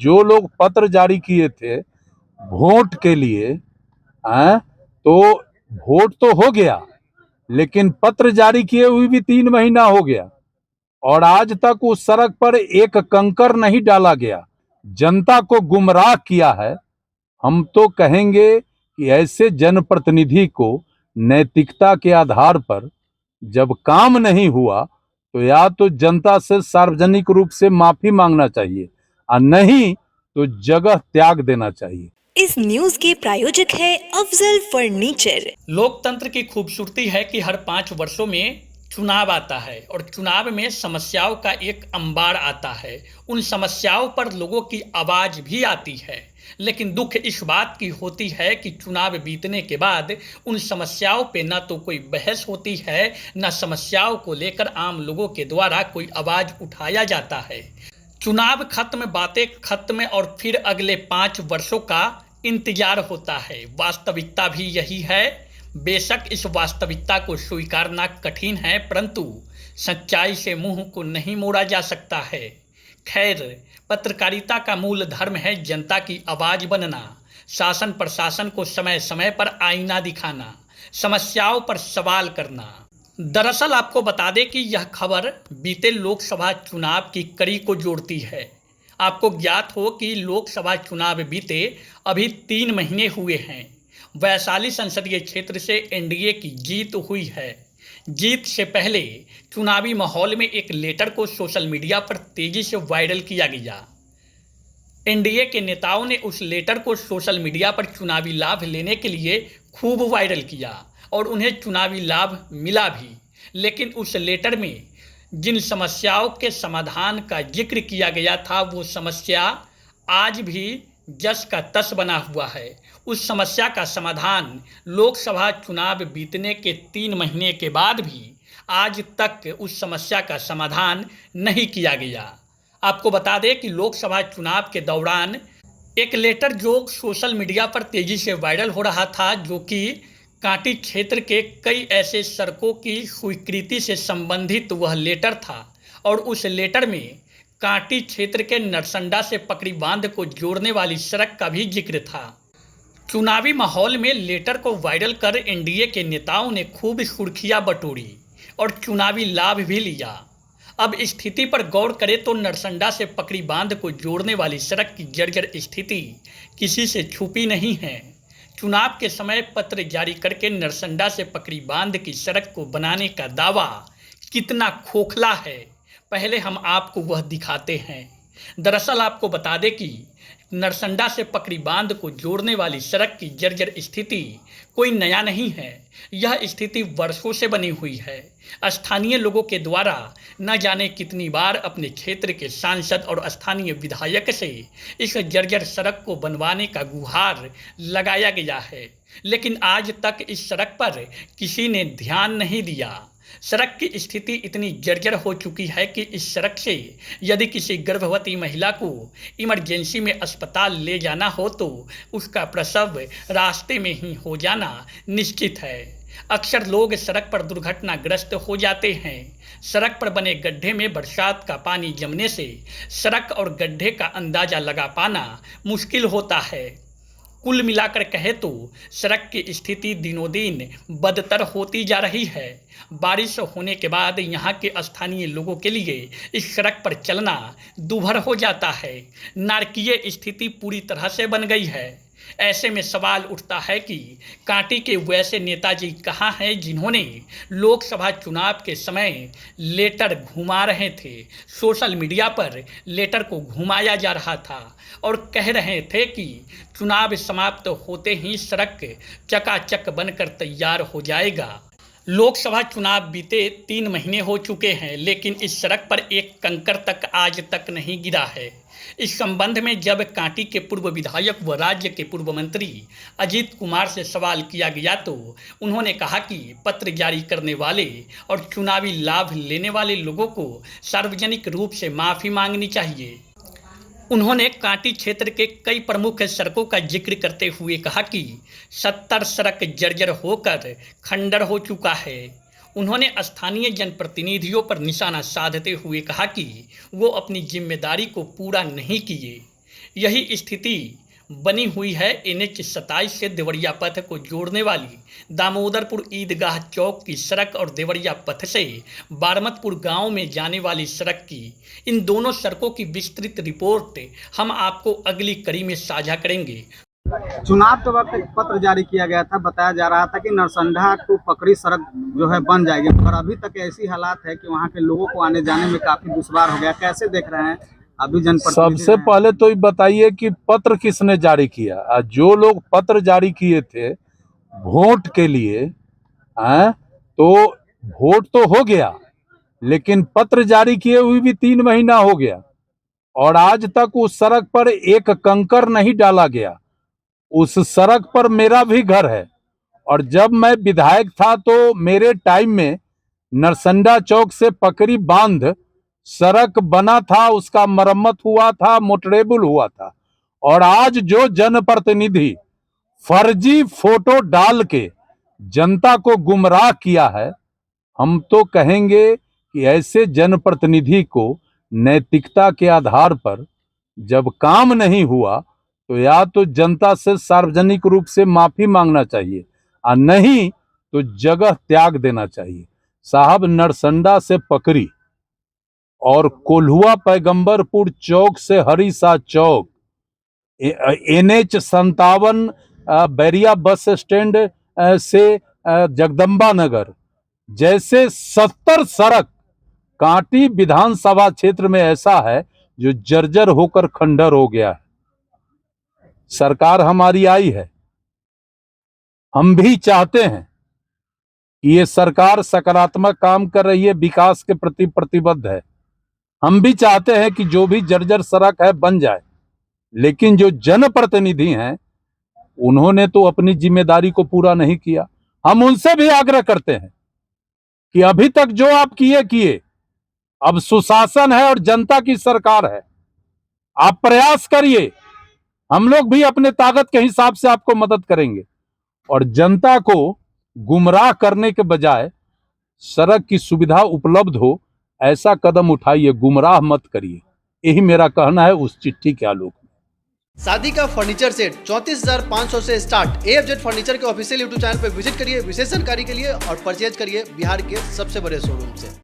जो लोग पत्र जारी किए थे वोट के लिए, तो वोट तो हो गया, लेकिन पत्र जारी किए हुए भी 3 महीना हो गया और आज तक उस सड़क पर एक कंकर नहीं डाला गया। जनता को गुमराह किया है। हम तो कहेंगे कि ऐसे जनप्रतिनिधि को नैतिकता के आधार पर जब काम नहीं हुआ तो या तो जनता से सार्वजनिक रूप से माफी मांगना चाहिए और नहीं तो जगह त्याग देना चाहिए। इस न्यूज के प्रायोजक है अफजल फर्नीचर। लोकतंत्र की खूबसूरती है कि हर 5 वर्षों में चुनाव आता है और चुनाव में समस्याओं का एक अंबार आता है। उन समस्याओं पर लोगों की आवाज भी आती है, लेकिन दुख इस बात की होती है कि चुनाव बीतने के बाद उन समस्याओं पे न तो कोई बहस होती है, न समस्याओं को लेकर आम लोगों के द्वारा कोई आवाज उठाया जाता है। चुनाव खत्म, बातें खत्म और फिर अगले 5 वर्षों का इंतजार होता है। वास्तविकता भी यही है। बेशक इस वास्तविकता को स्वीकारना कठिन है, परंतु सच्चाई से मुंह को नहीं मोड़ा जा सकता है। खैर, पत्रकारिता का मूल धर्म है जनता की आवाज बनना, शासन प्रशासन को समय समय पर आईना दिखाना, समस्याओं पर सवाल करना। दरअसल आपको बता दें कि यह खबर बीते लोकसभा चुनाव की कड़ी को जोड़ती है। आपको ज्ञात हो कि लोकसभा चुनाव बीते अभी 3 महीने हुए हैं। वैशाली संसदीय क्षेत्र से एनडीए की जीत हुई है। जीत से पहले चुनावी माहौल में एक लेटर को सोशल मीडिया पर तेजी से वायरल किया गया। एनडीए के नेताओं ने उस लेटर को सोशल मीडिया पर चुनावी लाभ लेने के लिए खूब वायरल किया और उन्हें चुनावी लाभ मिला भी। लेकिन उस लेटर में जिन समस्याओं के समाधान का जिक्र किया गया था वो समस्या आज भी जस का तस बना हुआ है। उस समस्या का समाधान लोकसभा चुनाव बीतने के 3 महीने के बाद भी आज तक उस समस्या का समाधान नहीं किया गया। आपको बता दें कि लोकसभा चुनाव के दौरान एक लेटर जो सोशल मीडिया पर तेजी से वायरल हो रहा था, जो कि कांटी क्षेत्र के कई ऐसे सड़कों की स्वीकृति से संबंधित वह लेटर था और उस लेटर में कांटी क्षेत्र के नरसंडा से पकड़ी बांध को जोड़ने वाली सड़क का भी जिक्र था। चुनावी माहौल में लेटर को वायरल कर एनडीए के नेताओं ने खूब सुर्खियां बटोरी और चुनावी लाभ भी लिया। अब स्थिति पर गौर करें तो नरसंडा से पकड़ी बांध को जोड़ने वाली सड़क की जर्जर स्थिति किसी से छुपी नहीं है। चुनाव के समय पत्र जारी करके नरसंडा से पकड़ी बांध की सड़क को बनाने का दावा कितना खोखला है, पहले हम आपको वह दिखाते हैं। दरअसल आपको बता दें कि नरसंडा से पकड़ी बांध को जोड़ने वाली सड़क की जर्जर स्थिति कोई नया नहीं है। यह स्थिति वर्षों से बनी हुई है। स्थानीय लोगों के द्वारा न जाने कितनी बार अपने क्षेत्र के सांसद और स्थानीय विधायक से इस जर्जर सड़क को बनवाने का गुहार लगाया गया है, लेकिन आज तक इस सड़क पर किसी ने ध्यान नहीं दिया। सड़क की स्थिति इतनी जर्जर हो चुकी है कि इस सड़क से यदि किसी गर्भवती महिला को इमरजेंसी में अस्पताल ले जाना हो तो उसका प्रसव रास्ते में ही हो जाना निश्चित है। अक्सर लोग सड़क पर दुर्घटनाग्रस्त हो जाते हैं। सड़क पर बने गड्ढे में बरसात का पानी जमने से सड़क और गड्ढे का अंदाजा लगा पाना मुश्किल होता है। कुल मिलाकर कहे तो सड़क की स्थिति दिनों दिन बदतर होती जा रही है। बारिश होने के बाद यहाँ के स्थानीय लोगों के लिए इस सड़क पर चलना दूभर हो जाता है। नारकीय स्थिति पूरी तरह से बन गई है। ऐसे में सवाल उठता है कि कांटी के वैसे नेताजी कहाँ हैं जिन्होंने लोकसभा चुनाव के समय लेटर घुमा रहे थे। सोशल मीडिया पर लेटर को घुमाया जा रहा था और कह रहे थे कि चुनाव समाप्त होते ही सड़क चकाचक बनकर तैयार हो जाएगा। लोकसभा चुनाव बीते 3 महीने हो चुके हैं, लेकिन इस सड़क पर एक कंकर तक आज तक नहीं गिरा है। इस संबंध में जब कांटी के पूर्व विधायक व राज्य के पूर्व मंत्री अजीत कुमार से सवाल किया गया तो उन्होंने कहा कि पत्र जारी करने वाले और चुनावी लाभ लेने वाले लोगों को सार्वजनिक रूप से माफ़ी मांगनी चाहिए। उन्होंने कांटी क्षेत्र के कई प्रमुख सड़कों का जिक्र करते हुए कहा कि 70 सड़क जर्जर होकर खंडर हो चुका है। उन्होंने स्थानीय जनप्रतिनिधियों पर निशाना साधते हुए कहा कि वो अपनी जिम्मेदारी को पूरा नहीं किए। यही स्थिति बनी हुई है NH 27 से देवरिया पथ को जोड़ने वाली दामोदरपुर ईदगाह चौक की सड़क और देवरिया पथ से बारमतपुर गांव में जाने वाली सड़क की। इन दोनों सड़कों की विस्तृत रिपोर्ट हम आपको अगली कड़ी में साझा करेंगे। चुनाव के वक्त एक पत्र जारी किया गया था, बताया जा रहा था कि नरसंडा को पकड़ी सड़क जो है बन जाएगी, पर अभी तक ऐसी हालात है कि वहां के लोगों को आने जाने में काफी दुश्वार हो गया। कैसे देख रहे हैं अभी जनप्रतिनिधि? सबसे पहले तो ये बताइए कि पत्र किसने जारी किया? जो लोग पत्र जारी किए थे वोट के लिए तो वोट तो हो गया, लेकिन पत्र जारी किए हुए भी 3 महीना हो गया और आज तक उस सड़क पर एक कंकर नहीं डाला गया। उस सड़क पर मेरा भी घर है और जब मैं विधायक था तो मेरे टाइम में नरसंडा चौक से पकड़ी बांध सड़क बना था, उसका मरम्मत हुआ था, मोटरेबल हुआ था। और आज जो जनप्रतिनिधि फर्जी फोटो डाल के जनता को गुमराह किया है, हम तो कहेंगे कि ऐसे जनप्रतिनिधि को नैतिकता के आधार पर जब काम नहीं हुआ तो या तो जनता से सार्वजनिक रूप से माफी मांगना चाहिए और नहीं तो जगह त्याग देना चाहिए। साहब, नरसंडा से पकड़ी और कोल्हुआ पैगंबरपुर चौक से हरीसा चौक, NH 57 बैरिया बस स्टैंड से जगदम्बा नगर जैसे 70 सड़क कांटी विधानसभा क्षेत्र में ऐसा है जो जर्जर होकर खंडर हो गया है। सरकार हमारी आई है, हम भी चाहते हैं कि ये सरकार सकारात्मक काम कर रही है, विकास के प्रति प्रतिबद्ध है। हम भी चाहते हैं कि जो भी जर्जर सड़क है बन जाए, लेकिन जो जनप्रतिनिधि हैं उन्होंने तो अपनी जिम्मेदारी को पूरा नहीं किया। हम उनसे भी आग्रह करते हैं कि अभी तक जो आप किए, अब सुशासन है और जनता की सरकार है, आप प्रयास करिए, हम लोग भी अपने ताकत के हिसाब से आपको मदद करेंगे और जनता को गुमराह करने के बजाय सड़क की सुविधा उपलब्ध हो ऐसा कदम उठाइए, गुमराह मत करिए। यही मेरा कहना है उस चिट्ठी के आलोक में। शादी का फर्नीचर सेट 34,500 से स्टार्ट। AFZ फर्नीचर के ऑफिशियल YouTube चैनल पर विजिट करिए विशेष जानकारी के लिए और परचेज करिए बिहार के सबसे बड़े शोरूम से।